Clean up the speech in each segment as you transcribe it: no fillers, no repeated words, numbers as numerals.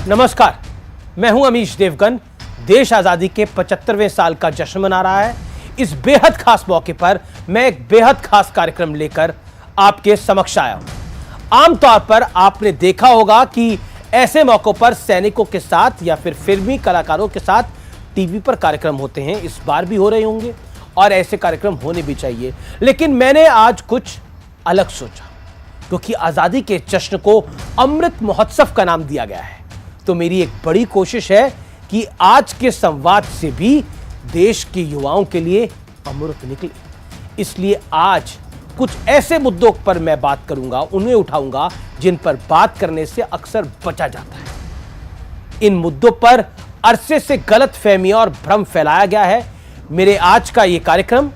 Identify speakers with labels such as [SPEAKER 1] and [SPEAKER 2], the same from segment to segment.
[SPEAKER 1] नमस्कार, मैं हूं अमीश देवगन। देश आजादी के 75वें साल का जश्न मना रहा है। इस बेहद खास मौके पर मैं एक बेहद खास कार्यक्रम लेकर आपके समक्ष आया हूं। आमतौर पर आपने देखा होगा कि ऐसे मौकों पर सैनिकों के साथ या फिर फिल्मी कलाकारों के साथ टीवी पर कार्यक्रम होते हैं। इस बार भी हो रहे होंगे और ऐसे कार्यक्रम होने भी चाहिए, लेकिन मैंने आज कुछ अलग सोचा, क्योंकि आजादी के जश्न को अमृत महोत्सव का नाम दिया गया है। तो मेरी एक बड़ी कोशिश है कि आज के संवाद से भी देश के युवाओं के लिए अमृत निकले। इसलिए आज कुछ ऐसे मुद्दों पर मैं बात करूंगा, उन्हें उठाऊंगा जिन पर बात करने से अक्सर बचा जाता है। इन मुद्दों पर अरसे से गलतफहमियां और भ्रम फैलाया गया है। मेरे आज का यह कार्यक्रम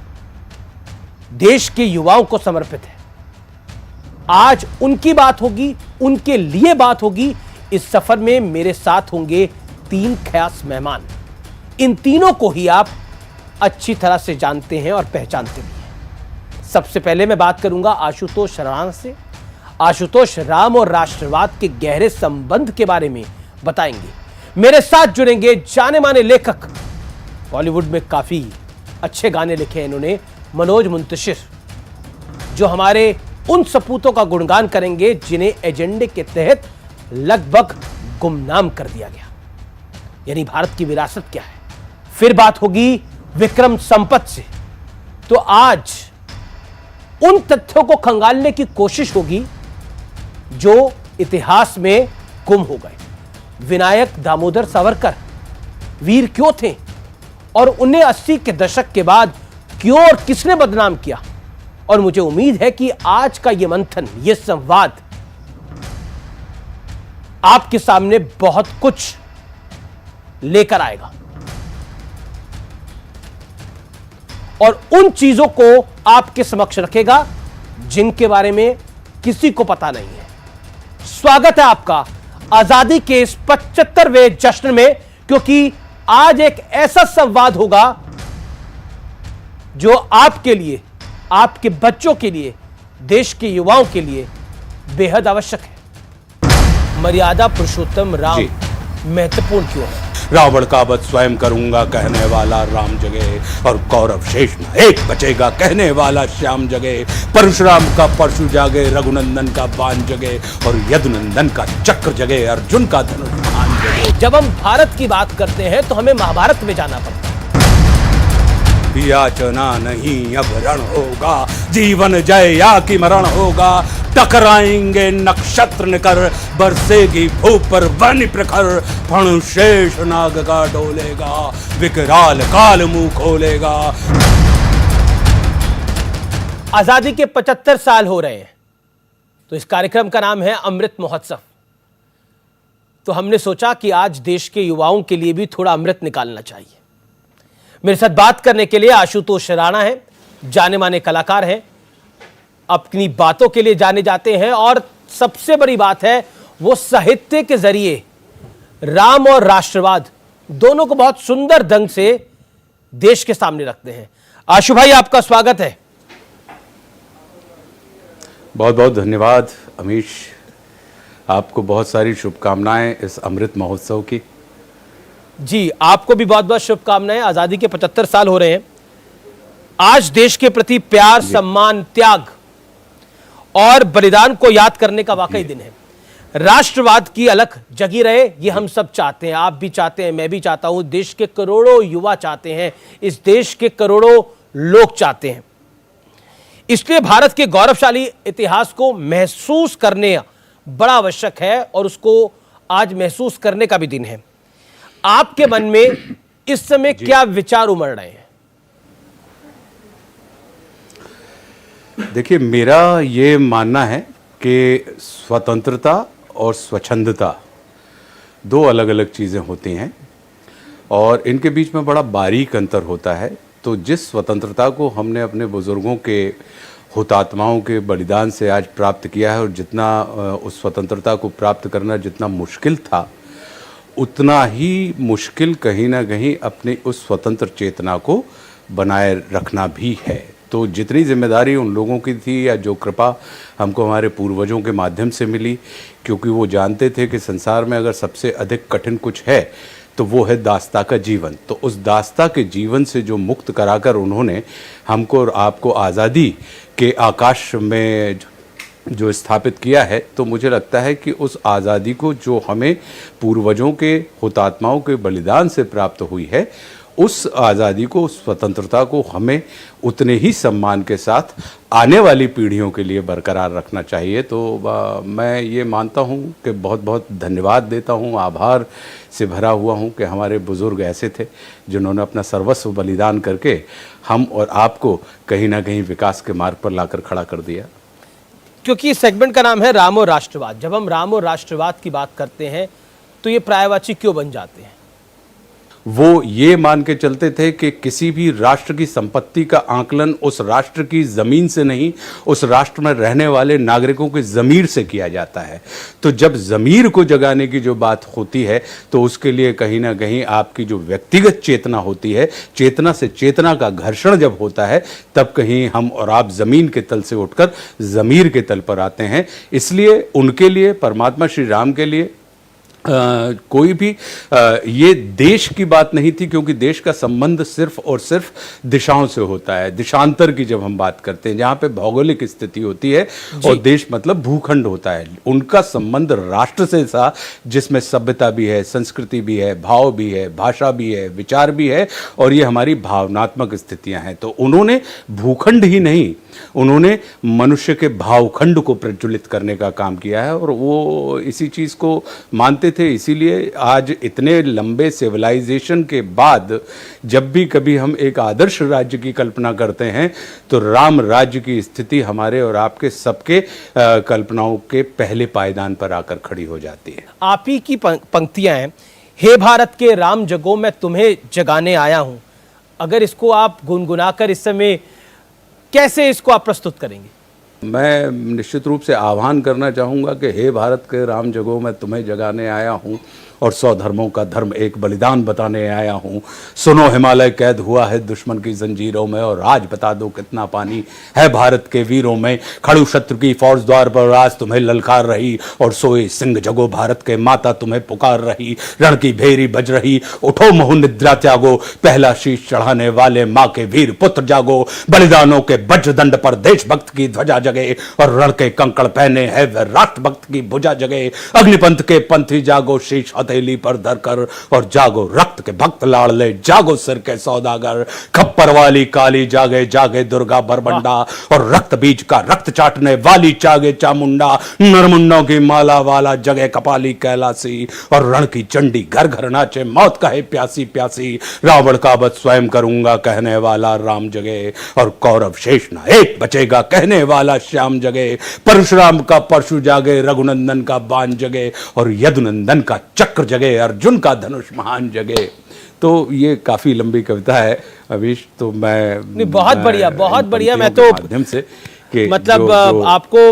[SPEAKER 1] देश के युवाओं को समर्पित है। आज उनकी बात होगी, उनके लिए बात होगी। इस सफर में मेरे साथ होंगे 3 खास मेहमान। इन तीनों को ही आप अच्छी तरह से जानते हैं और पहचानते भी हैं। सबसे पहले मैं बात करूंगा आशुतोष राणा से। आशुतोष राम और राष्ट्रवाद के गहरे संबंध के बारे में बताएंगे। मेरे साथ जुड़ेंगे जाने माने लेखक, बॉलीवुड में काफी अच्छे गाने लिखे हैं इन्होंने, मनोज मुंतशिर, जो हमारे उन सपूतों का गुणगान करेंगे जिन्हें एजेंडे के तहत लगभग गुमनाम कर दिया गया, यानी भारत की विरासत क्या है। फिर बात होगी विक्रम संपत से। तो आज उन तथ्यों को खंगालने की कोशिश होगी जो इतिहास में गुम हो गए। विनायक दामोदर सावरकर वीर क्यों थे और उन्हें 80 के दशक के बाद क्यों और किसने बदनाम किया। और मुझे उम्मीद है कि आज का यह मंथन, यह संवाद आपके सामने बहुत कुछ लेकर आएगा और उन चीजों को आपके समक्ष रखेगा जिनके बारे में किसी को पता नहीं है। स्वागत है आपका आजादी के इस 75वें जश्न में, क्योंकि आज एक ऐसा संवाद होगा जो आपके लिए, आपके बच्चों के लिए, देश के युवाओं के लिए बेहद आवश्यक है। मर्यादा पुरुषोत्तम राम महत्वपूर्ण क्यों है?
[SPEAKER 2] रावण का वध स्वयं करूंगा कहने वाला राम जगे, और कौरव शेष न एक बचेगा कहने वाला श्याम जगे। परशुराम का परशु जागे, रघुनंदन का बाण जगे, और यदुनंदन का चक्र जगे, अर्जुन का धनुष बाण जगे।
[SPEAKER 1] जब हम भारत की बात करते हैं तो हमें महाभारत में जाना पड़ता है।
[SPEAKER 2] याचना नहीं अब रण होगा, जीवन जय या कि मरण होगा। टकराएंगे नक्षत्र निकर, बरसेगी भू पर वन प्रखर। फण शेष नाग का डोलेगा, विकराल काल मुंह खोलेगा।
[SPEAKER 1] आजादी के 75 साल हो रहे हैं, तो इस कार्यक्रम का नाम है अमृत महोत्सव। तो हमने सोचा कि आज देश के युवाओं के लिए भी थोड़ा अमृत निकालना चाहिए। मेरे साथ बात करने के लिए आशुतोष राणा हैं, जाने माने कलाकार हैं, अपनी बातों के लिए जाने जाते हैं, और सबसे बड़ी बात है वो साहित्य के जरिए राम और राष्ट्रवाद दोनों को बहुत सुंदर ढंग से देश के सामने रखते हैं। आशु भाई, आपका स्वागत है।
[SPEAKER 2] बहुत बहुत धन्यवाद अमीश, आपको बहुत सारी शुभकामनाएं इस अमृत महोत्सव की।
[SPEAKER 1] जी, आपको भी बहुत बहुत शुभकामनाएं। आजादी के 75 साल हो रहे हैं। आज देश के प्रति प्यार, सम्मान, त्याग और बलिदान को याद करने का वाकई दिन है। राष्ट्रवाद की अलख जगी रहे, ये हम सब चाहते हैं। आप भी चाहते हैं, मैं भी चाहता हूं, देश के करोड़ों युवा चाहते हैं, इस देश के करोड़ों लोग चाहते हैं। इसलिए भारत के गौरवशाली इतिहास को महसूस करने बड़ा आवश्यक है, और उसको आज महसूस करने का भी दिन है। आपके मन में इस समय क्या विचार उमड़ रहे हैं?
[SPEAKER 2] देखिए, मेरा ये मानना है कि स्वतंत्रता और स्वच्छंदता दो अलग अलग चीज़ें होती हैं, और इनके बीच में बड़ा बारीक अंतर होता है। तो जिस स्वतंत्रता को हमने अपने बुजुर्गों के हुतात्माओं के बलिदान से आज प्राप्त किया है, और जितना उस स्वतंत्रता को प्राप्त करना जितना मुश्किल था, उतना ही मुश्किल कहीं ना कहीं अपनी उस स्वतंत्र चेतना को बनाए रखना भी है। तो जितनी जिम्मेदारी उन लोगों की थी या जो कृपा हमको हमारे पूर्वजों के माध्यम से मिली, क्योंकि वो जानते थे कि संसार में अगर सबसे अधिक कठिन कुछ है तो वो है दास्ता का जीवन। तो उस दास्ता के जीवन से जो मुक्त कराकर उन्होंने हमको और आपको आज़ादी के आकाश में जो स्थापित किया है, तो मुझे लगता है कि उस आज़ादी को जो हमें पूर्वजों के हुतात्माओं के बलिदान से प्राप्त हुई है, उस आज़ादी को, उस स्वतंत्रता को हमें उतने ही सम्मान के साथ आने वाली पीढ़ियों के लिए बरकरार रखना चाहिए। तो मैं ये मानता हूँ कि बहुत बहुत धन्यवाद देता हूँ, आभार से भरा हुआ हूँ कि हमारे बुज़ुर्ग ऐसे थे जिन्होंने अपना सर्वस्व बलिदान करके हम और आपको कहीं ना कहीं विकास के मार्ग पर लाकर खड़ा कर दिया।
[SPEAKER 1] क्योंकि इस सेगमेंट का नाम है राम और राष्ट्रवाद। जब हम राम और राष्ट्रवाद की बात करते हैं तो ये पर्यायवाची क्यों बन जाते हैं?
[SPEAKER 2] वो ये मान के चलते थे कि किसी भी राष्ट्र की संपत्ति का आकलन उस राष्ट्र की ज़मीन से नहीं, उस राष्ट्र में रहने वाले नागरिकों के ज़मीर से किया जाता है। तो जब ज़मीर को जगाने की जो बात होती है तो उसके लिए कहीं ना कहीं आपकी जो व्यक्तिगत चेतना होती है, चेतना से चेतना का घर्षण जब होता है, तब कहीं हम और आप ज़मीन के तल से उठकर ज़मीर के तल पर आते हैं। इसलिए उनके लिए, परमात्मा श्री राम के लिए कोई भी ये देश की बात नहीं थी, क्योंकि देश का संबंध सिर्फ और सिर्फ दिशाओं से होता है। दिशांतर की जब हम बात करते हैं, जहाँ पे भौगोलिक स्थिति होती है, और देश मतलब भूखंड होता है, उनका संबंध राष्ट्र से था, जिसमें सभ्यता भी है, संस्कृति भी है, भाव भी है, भाषा भी है, विचार भी है, और ये हमारी भावनात्मक स्थितियाँ हैं। तो उन्होंने भूखंड ही नहीं, उन्होंने मनुष्य के भावखंड को प्रज्वलित करने का काम किया है, और वो इसी चीज़ को मानते थे। इसीलिए आज इतने लंबे सिविलाइजेशन के बाद जब भी कभी हम एक आदर्श राज्य की कल्पना करते हैं तो राम राज्य की स्थिति हमारे और आपके सबके कल्पनाओं के पहले पायदान पर आकर खड़ी हो जाती है।
[SPEAKER 1] आप ही की पंक्तियां हैं, हे भारत के राम जगो मैं तुम्हें जगाने आया हूं। अगर इसको आप गुनगुनाकर इस समय कैसे इसको आप प्रस्तुत करेंगे?
[SPEAKER 2] मैं निश्चित रूप से आह्वान करना चाहूँगा कि हे भारत के राम जगो मैं तुम्हें जगाने आया हूँ, और 100 धर्मों का धर्म एक बलिदान बताने आया हूँ। सुनो हिमालय कैद हुआ है दुश्मन की जंजीरों में, और आज बता दो कितना पानी है भारत के वीरों में। खड़ू शत्रु की फौज द्वार पर आज तुम्हें ललकार रही, और सोए सिंह जगो भारत के माता तुम्हें पुकार रही। रण की भेरी बज रही, उठो मोह निद्रा त्यागो, पहला शीश चढ़ाने वाले माँ के वीर पुत्र जागो। बलिदानों के वज्रदंड पर देशभक्त की ध्वजा जगे, और रण के कंकड़ पहने है वह राष्ट्रभक्त की भुजा जगे। अग्निपंथ के पंथी जागो, शीश हथेली पर धरकर, और जागो रक्त के भक्त लाड़ले, जागो सिर के सौदागर। खप्पर वाली काली जागे, जागे दुर्गा बरबंडा, और रक्त बीज का रक्त चाटने वाली जागे चामुंडा। नरमुंडों की माला वाला जगे कपाली कैलासी, और रण की चंडी घर घर नाचे मौत कहे प्यासी प्यासी। रावण का वध स्वयं करूंगा कहने वाला राम जगे, और कौरव शेष न एक बचेगा कहने वाला श्याम जगे। परशुराम का परशु जागे, रघुनंदन का बाण जगे, और यदुनंदन का चक्र जगे, अर्जुन का धनुष महान जगे। तो ये काफी लंबी कविता है अभीश, तो मैं
[SPEAKER 1] बहुत बढ़िया। मैं तो
[SPEAKER 2] माध्यम से कि
[SPEAKER 1] मतलब आपको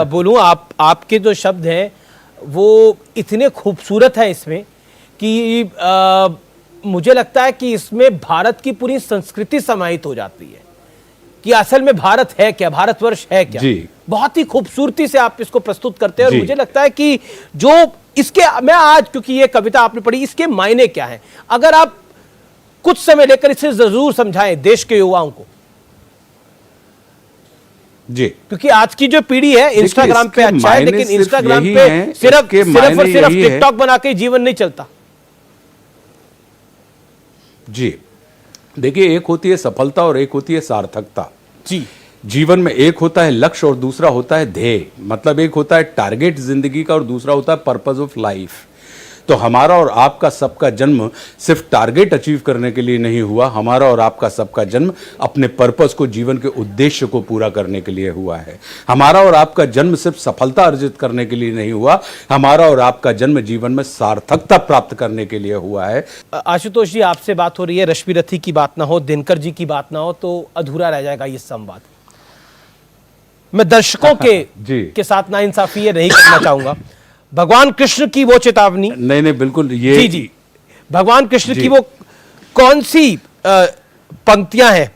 [SPEAKER 1] बोलूं, आपके जो शब्द हैं वो इतने खूबसूरत हैं इसमें कि मुझे लगता है कि इसमें भारत की पूरी संस्कृति समाहित हो जाती है कि असल में भारत है क्या, भारतवर्ष है क्या।
[SPEAKER 2] जी।
[SPEAKER 1] बहुत ही खूबसूरती से आप इसको प्रस्तुत करते हैं, और मुझे लगता है कि जो इसके, मैं आज क्योंकि ये कविता आपने पढ़ी, इसके मायने क्या हैं, अगर आप कुछ समय लेकर इसे जरूर समझाएं देश के युवाओं को।
[SPEAKER 2] जी,
[SPEAKER 1] क्योंकि आज की जो पीढ़ी है इंस्टाग्राम पे अच्छा है, लेकिन इंस्टाग्राम पे सिर्फ टिकटॉक बना के जीवन नहीं चलता।
[SPEAKER 2] जी, देखिए, एक होती है सफलता और एक होती है सार्थकता।
[SPEAKER 1] जी,
[SPEAKER 2] जीवन में एक होता है लक्ष्य और दूसरा होता है ध्येय। मतलब एक होता है टारगेट जिंदगी का और दूसरा होता है पर्पस ऑफ लाइफ। तो हमारा और आपका सबका जन्म सिर्फ टारगेट अचीव करने के लिए नहीं हुआ, हमारा और आपका सबका जन्म अपने पर्पस को, जीवन के उद्देश्य को पूरा करने के लिए हुआ है। हमारा और आपका जन्म सिर्फ सफलता अर्जित करने के लिए नहीं हुआ, हमारा और आपका जन्म जीवन में सार्थकता प्राप्त करने के लिए हुआ है।
[SPEAKER 1] आशुतोष जी, आपसे बात हो रही है, रश्मि रथी की बात ना हो, दिनकर जी की बात ना हो तो अधूरा रह जाएगा ये संवाद। मैं दर्शकों के साथ नाइंसाफी ये नहीं करना चाहूंगा। भगवान कृष्ण की वो चेतावनी,
[SPEAKER 2] नहीं बिल्कुल, ये
[SPEAKER 1] जी, भगवान कृष्ण की वो कौन सी पंक्तियां हैं,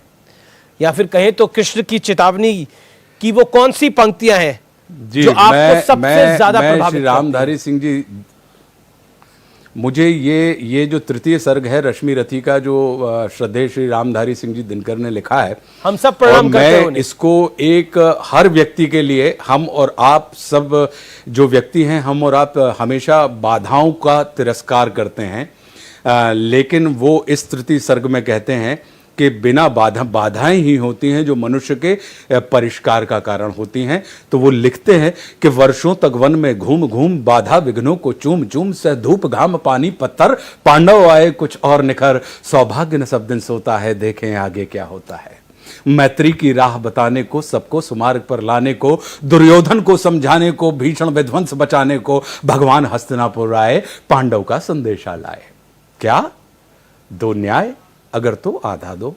[SPEAKER 1] या फिर कहें तो कृष्ण की चेतावनी की वो कौन सी पंक्तियां हैं
[SPEAKER 2] जी,
[SPEAKER 1] जो आपको सबसे ज्यादा
[SPEAKER 2] मैं
[SPEAKER 1] प्रभावित
[SPEAKER 2] श्री
[SPEAKER 1] करती हैं?
[SPEAKER 2] रामधारी सिंह जी, मुझे ये जो तृतीय सर्ग है रश्मि रथी का, जो श्रद्धेय श्री रामधारी सिंह जी दिनकर ने लिखा है,
[SPEAKER 1] हम सब प्रणाम
[SPEAKER 2] और
[SPEAKER 1] करते हैं
[SPEAKER 2] मैं
[SPEAKER 1] उन्हें।
[SPEAKER 2] इसको एक हर व्यक्ति के लिए, हम और आप सब जो व्यक्ति हैं, हम और आप हमेशा बाधाओं का तिरस्कार करते हैं, लेकिन वो इस तृतीय सर्ग में कहते हैं कि बिना बाधाएं ही होती हैं जो मनुष्य के परिष्कार का कारण होती हैं। तो वो लिखते हैं कि वर्षों तक वन में घूम घूम बाधा विघ्नों को चूम चूम से धूप घाम पानी पत्थर पांडव आए कुछ और निखर, सौभाग्य न सब दिन सोता है देखें आगे क्या होता है। मैत्री की राह बताने को, सबको सुमार्ग पर लाने को, दुर्योधन को समझाने को, भीषण विध्वंस बचाने को भगवान हस्तिनापुर आए, पांडव का संदेशा लाए। क्या दो न्याय अगर तो आधा दो,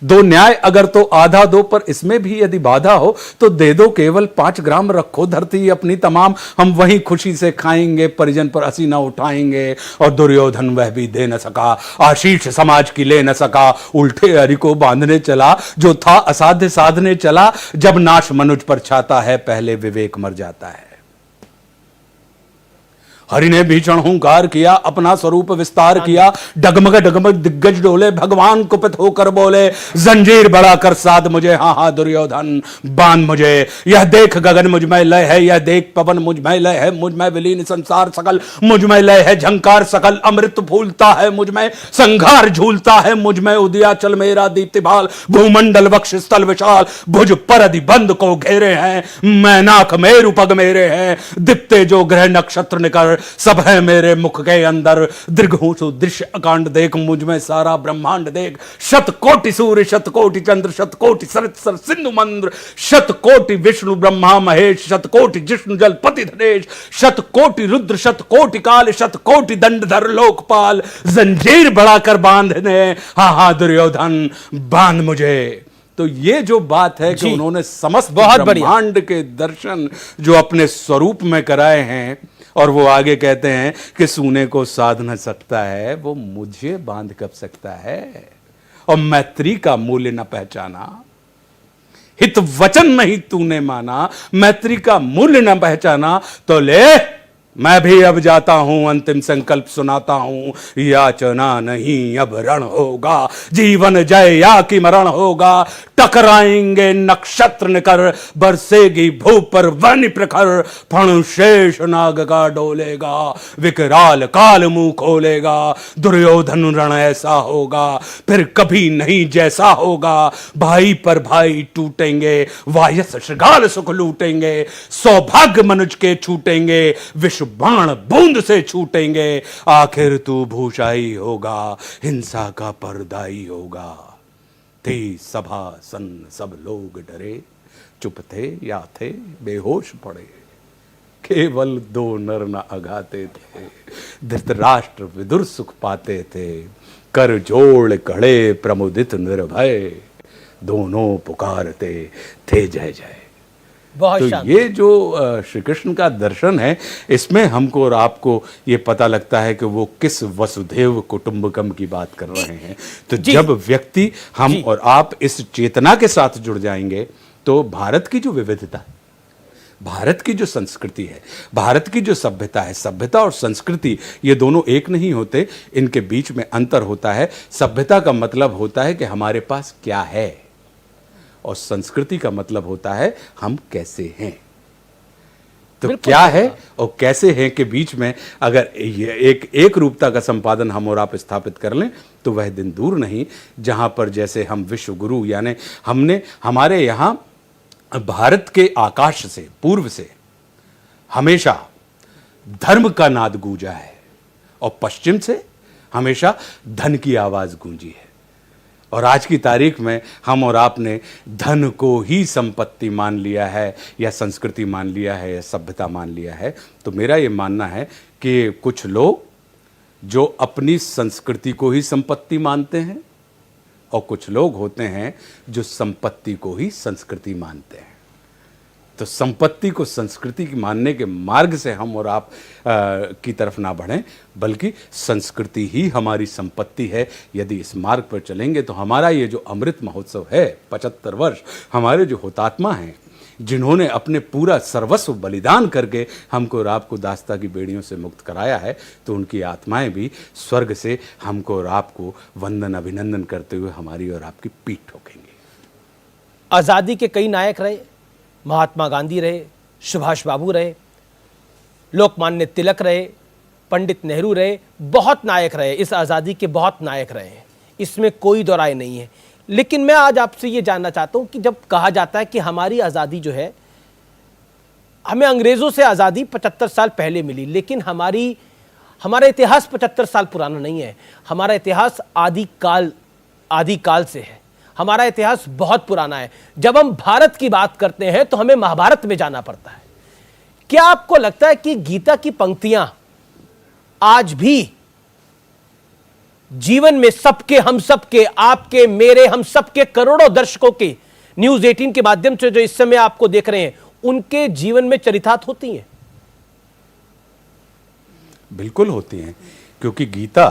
[SPEAKER 2] दो न्याय अगर तो आधा दो, पर इसमें भी यदि बाधा हो तो दे दो केवल 5 ग्राम, रखो धरती अपनी तमाम, हम वहीं खुशी से खाएंगे, परिजन पर हंसी ना उठाएंगे। और दुर्योधन वह भी दे न सका, आशीष समाज की ले न सका, उल्टे हरि को बांधने चला, जो था असाध्य साधने चला, जब नाश मनुज पर छाता है पहले विवेक मर जाता है। हरि ने भीषण हुंकार किया, अपना स्वरूप विस्तार किया, डगमग डगमग दिग्गज डोले, भगवान कुपित होकर बोले, जंजीर बढ़ाकर साध मुझे, हाँ हाँ दुर्योधन बांध मुझे। यह देख गगन मुझ में लय है, यह देख पवन मुझ में लय है, मुझ में विलीन संसार सकल मुझ में लय है, झंकार सकल अमृत फूलता है मुझ में, संघार झूलता है मुझ में, उदयाचल मेरा दीप्तिभाल, भूमंडल वक्ष स्थल विशाल, भुज परधि बंद को घेरे हैं, मैनाक मेरु पग मेरे हैं, दिप्ते जो ग्रह नक्षत्र निकर, सब है मेरे मुख के अंदर, दीर्घ दृश्य अकांड देख, मुझ में सारा ब्रह्मांड देख, शत कोटि सूर्य शत कोटि चंद्र, शत कोटि सरत सर सिंधु मंद्र, शत कोटि विष्णु ब्रह्मा महेश, शत कोटि जिष्णु जल पति धनेश, शत कोटि रुद्र शत कोटि काल, शत कोटि दंडधर लोकपाल, जंजीर बढ़ाकर बांधने, हाँ हाँ दुर्योधन बांध मुझे। तो ये जो बात है कि उन्होंने समस्त ब्रह्मांड के दर्शन जो अपने स्वरूप में कराए हैं, और वो आगे कहते हैं कि सूने को साध न सकता है वो मुझे बांध कब सकता है। और मैत्री का मूल्य न पहचाना, हित वचन नहीं तूने माना, मैत्री का मूल्य न पहचाना, तो ले मैं भी अब जाता हूं, अंतिम संकल्प सुनाता हूं, याचना नहीं अब रण होगा, जीवन जय या कि मरण होगा, टकराएंगे नक्षत्र निकर, बरसेगी भू पर वन प्रखर, फण शेष नाग का डोलेगा, विकराल काल मुंह खोलेगा, दुर्योधन रण ऐसा होगा फिर कभी नहीं जैसा होगा, भाई पर भाई टूटेंगे, वायस श्रृगाल सुख लूटेंगे, सौभाग्य मनुज के छूटेंगे, विश्व बाण बूंद से छूटेंगे, आखिर तू भूषाई होगा, हिंसा का पर्दाई होगा। थी सभा सन सब लोग डरे, चुप थे या थे बेहोश पड़े, केवल 2 नर न अघाते थे, धृतराष्ट्र विदुर सुख पाते थे, कर जोड़ कड़े प्रमुदित निर्भय, दोनों पुकारते थे जय जय। तो ये जो श्री कृष्ण का दर्शन है, इसमें हमको और आपको ये पता लगता है कि वो किस वसुधैव कुटुंबकम की बात कर रहे हैं। तो जब व्यक्ति, हम और आप इस चेतना के साथ जुड़ जाएंगे, तो भारत की जो विविधता, भारत की जो संस्कृति है, भारत की जो सभ्यता है, सभ्यता और संस्कृति ये दोनों एक नहीं होते, इनके बीच में अंतर होता है। सभ्यता का मतलब होता है कि हमारे पास क्या है, और संस्कृति का मतलब होता है हम कैसे हैं। तो क्या है और कैसे हैं के बीच में अगर एक रूपता का संपादन हम और आप स्थापित कर लें, तो वह दिन दूर नहीं जहां पर जैसे हम विश्व गुरु, यानी हमने हमारे यहां भारत के आकाश से, पूर्व से हमेशा धर्म का नाद गूंजा है, और पश्चिम से हमेशा धन की आवाज गूंजी है। और आज की तारीख में हम और आपने धन को ही संपत्ति मान लिया है, या संस्कृति मान लिया है, या सभ्यता मान लिया है। तो मेरा ये मानना है कि कुछ लोग जो अपनी संस्कृति को ही संपत्ति मानते हैं, और कुछ लोग होते हैं जो संपत्ति को ही संस्कृति मानते हैं। तो संपत्ति को संस्कृति की मानने के मार्ग से हम और आप की तरफ ना बढ़ें, बल्कि संस्कृति ही हमारी संपत्ति है। यदि इस मार्ग पर चलेंगे तो हमारा ये जो अमृत महोत्सव है 75 वर्ष, हमारे जो हुतात्मा हैं जिन्होंने अपने पूरा सर्वस्व बलिदान करके हमको और आपको दास्ता की बेड़ियों से मुक्त कराया है, तो उनकी आत्माएं भी स्वर्ग से हमको और आपको वंदन अभिनंदन करते हुए हमारी और आपकी पीठ ठोकेंगे।
[SPEAKER 1] आज़ादी के कई नायक रहे, महात्मा गांधी रहे, सुभाष बाबू रहे, लोकमान्य तिलक रहे, पंडित नेहरू रहे, बहुत नायक रहे, इस आज़ादी के बहुत नायक रहे हैं, इसमें कोई दो राय नहीं है। लेकिन मैं आज आपसे ये जानना चाहता हूं कि जब कहा जाता है कि हमारी आज़ादी जो है, हमें अंग्रेज़ों से आज़ादी 75 साल पहले मिली, लेकिन हमारा इतिहास 75 साल पुराना नहीं है। हमारा इतिहास आदिकाल से है, हमारा इतिहास बहुत पुराना है। जब हम भारत की बात करते हैं तो हमें महाभारत में जाना पड़ता है। क्या आपको लगता है कि गीता की पंक्तियां आज भी जीवन में सबके, हम सबके, आपके, मेरे, हम सबके करोड़ों दर्शकों के, न्यूज़ 18 के माध्यम से जो इस समय आपको देख रहे हैं, उनके जीवन में चरितार्थ होती हैं?
[SPEAKER 2] बिल्कुल होती हैं, क्योंकि गीता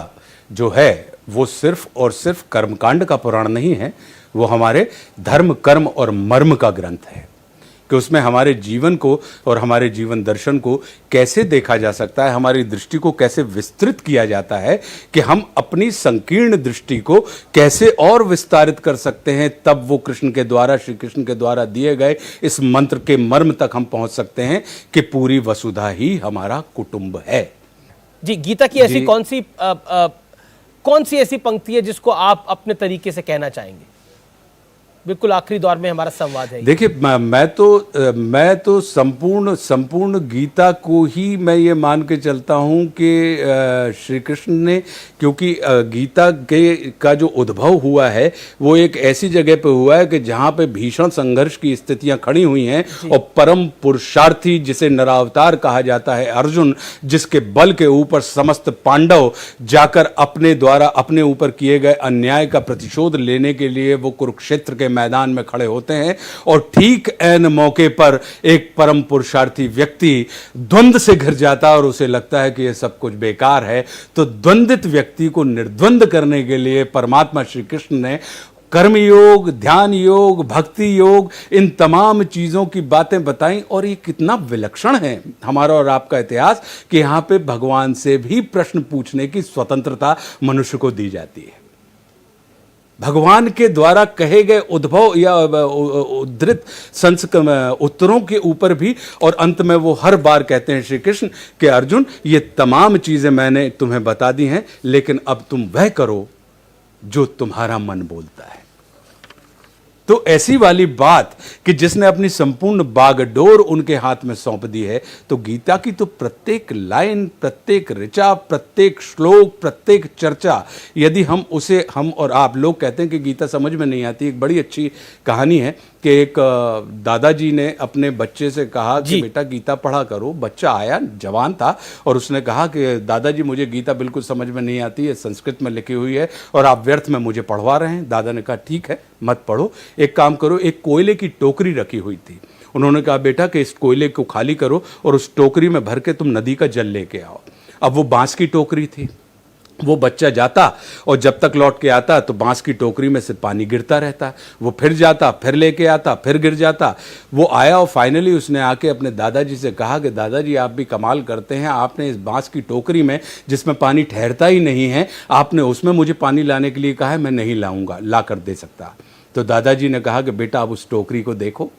[SPEAKER 2] जो है वो सिर्फ और सिर्फ कर्मकांड का पुराण नहीं है, वो हमारे धर्म, कर्म और मर्म का ग्रंथ है कि उसमें हमारे जीवन को और हमारे जीवन दर्शन को कैसे देखा जा सकता है, हमारी दृष्टि को कैसे विस्तृत किया जाता है कि हम अपनी संकीर्ण दृष्टि को कैसे और विस्तारित कर सकते हैं। तब वो कृष्ण के द्वारा, श्री कृष्ण के द्वारा दिए गए इस मंत्र के मर्म तक हम पहुंच सकते हैं कि पूरी वसुधा ही हमारा कुटुंब है।
[SPEAKER 1] जी, गीता की ऐसी कौन सी ऐसी पंक्ति है जिसको आप अपने तरीके से कहना चाहेंगे? बिल्कुल आखिरी दौर में हमारा संवाद है।
[SPEAKER 2] देखिए, मैं तो संपूर्ण गीता को ही मैं ये मान के चलता हूँ कि श्री कृष्ण ने, क्योंकि गीता का जो उद्भव हुआ है वो एक ऐसी जगह पे हुआ है कि जहाँ पे भीषण संघर्ष की स्थितियाँ खड़ी हुई हैं, और परम पुरुषार्थी जिसे नरावतार कहा जाता है अर्जुन, जिसके बल के ऊपर समस्त पांडव जाकर अपने द्वारा अपने ऊपर किए गए अन्याय का प्रतिशोध लेने के लिए वो कुरुक्षेत्र के मैदान में खड़े होते हैं, और ठीक ऐन मौके पर एक परम पुरुषार्थी व्यक्ति द्वंद्व से घिर जाता है और उसे लगता है कि यह सब कुछ बेकार है। तो द्वंद्वित व्यक्ति को निर्द्वंद करने के लिए परमात्मा श्री कृष्ण ने कर्म योग, ध्यान योग, भक्ति योग, इन तमाम चीजों की बातें बताई। और ये कितना विलक्षण है हमारा और आपका इतिहास कि यहां पे भगवान से भी प्रश्न पूछने की स्वतंत्रता मनुष्य को दी जाती है। भगवान के द्वारा कहे गए उद्भव या उद्धृत उत्तरों के ऊपर भी, और अंत में वो हर बार कहते हैं श्री कृष्ण कि अर्जुन, ये तमाम चीजें मैंने तुम्हें बता दी हैं, लेकिन अब तुम वह करो जो तुम्हारा मन बोलता है। तो ऐसी वाली बात कि जिसने अपनी संपूर्ण बागडोर उनके हाथ में सौंप दी है, तो गीता की तो प्रत्येक लाइन, प्रत्येक ऋचा, प्रत्येक श्लोक, प्रत्येक चर्चा, यदि हम और आप लोग कहते हैं कि गीता समझ में नहीं आती। एक बड़ी अच्छी कहानी है कि एक दादाजी ने अपने बच्चे से कहा कि बेटा गीता पढ़ा करो। बच्चा आया, जवान था, और उसने कहा कि दादाजी मुझे गीता बिल्कुल समझ में नहीं आती है, संस्कृत में लिखी हुई है और आप व्यर्थ में मुझे पढ़वा रहे हैं। दादा ने कहा ठीक है, मत पढ़ो, एक काम करो। एक कोयले की टोकरी रखी हुई थी, उन्होंने कहा बेटा कि इस कोयले को खाली करो और उस टोकरी में भर के तुम नदी का जल लेके आओ। अब वो बांस की टोकरी थी, वो बच्चा जाता और जब तक लौट के आता तो बांस की टोकरी में से पानी गिरता रहता। वो फिर जाता, फिर लेके आता, फिर गिर जाता। वो आया और फाइनली उसने आके अपने दादाजी से कहा कि दादाजी आप भी कमाल करते हैं, आपने इस बांस की टोकरी में जिसमें पानी ठहरता ही नहीं है, आपने उसमें मुझे पानी लाने के लिए कहा है, मैं नहीं लाऊंगा, ला कर दे सकता। तो दादाजी ने कहा कि बेटा आप उस टोकरी को देखो।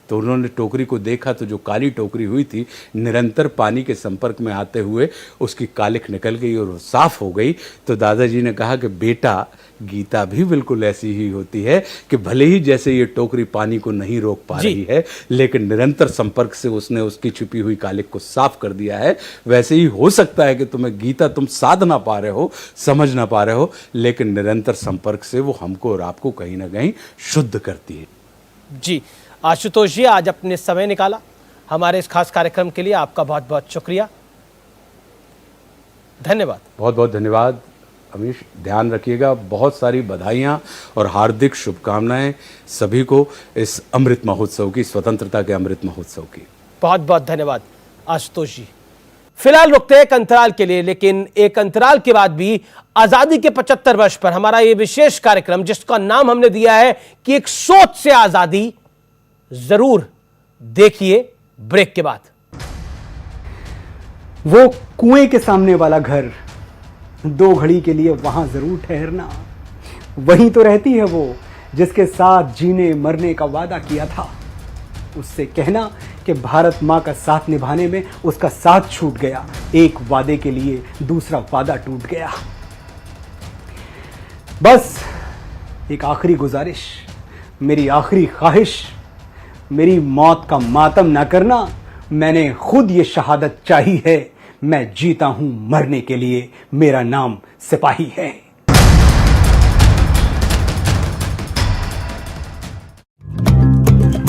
[SPEAKER 2] तो उन्होंने टोकरी को देखा तो जो काली टोकरी हुई थी, निरंतर पानी के संपर्क में आते हुए उसकी कालिख निकल गई और वो साफ हो गई। तो दादाजी ने कहा कि बेटा गीता भी बिल्कुल ऐसी ही होती है कि भले ही जैसे ये टोकरी पानी को नहीं रोक पा रही है, लेकिन निरंतर संपर्क से उसने उसकी छुपी हुई कालिख को साफ कर दिया है। वैसे ही हो सकता है कि तुम्हें गीता तुम साध ना पा रहे हो, समझ ना पा रहे हो, लेकिन निरंतर संपर्क से वो हमको और आपको कहीं ना कहीं शुद्ध करती है।
[SPEAKER 1] जी आशुतोष जी, आज अपने समय निकाला हमारे इस खास कार्यक्रम के लिए, आपका बहुत बहुत शुक्रिया, धन्यवाद।
[SPEAKER 2] बहुत बहुत धन्यवाद अमीश ध्यान रखिएगा। बहुत सारी बधाइयाँ और हार्दिक शुभकामनाएं सभी को इस अमृत महोत्सव की, स्वतंत्रता के अमृत महोत्सव की।
[SPEAKER 1] बहुत बहुत धन्यवाद आशुतोष जी। फिलहाल रुकते हैं एक अंतराल के लिए, लेकिन एक अंतराल के बाद भी आजादी के 75 वर्ष पर हमारा यह विशेष कार्यक्रम, जिसका नाम हमने दिया है कि एक सोच से आजादी, जरूर देखिए ब्रेक के बाद।
[SPEAKER 3] वो कुएं के सामने वाला घर, 2 घड़ी के लिए वहां जरूर ठहरना। वहीं तो रहती है वो जिसके साथ जीने मरने का वादा किया था। उससे कहना कि भारत मां का साथ निभाने में उसका साथ छूट गया, एक वादे के लिए दूसरा वादा टूट गया। बस एक आखिरी गुजारिश, मेरी आखिरी ख्वाहिश, मेरी मौत का मातम ना करना। मैंने खुद ये शहादत चाही है, मैं जीता हूं मरने के लिए, मेरा नाम सिपाही है।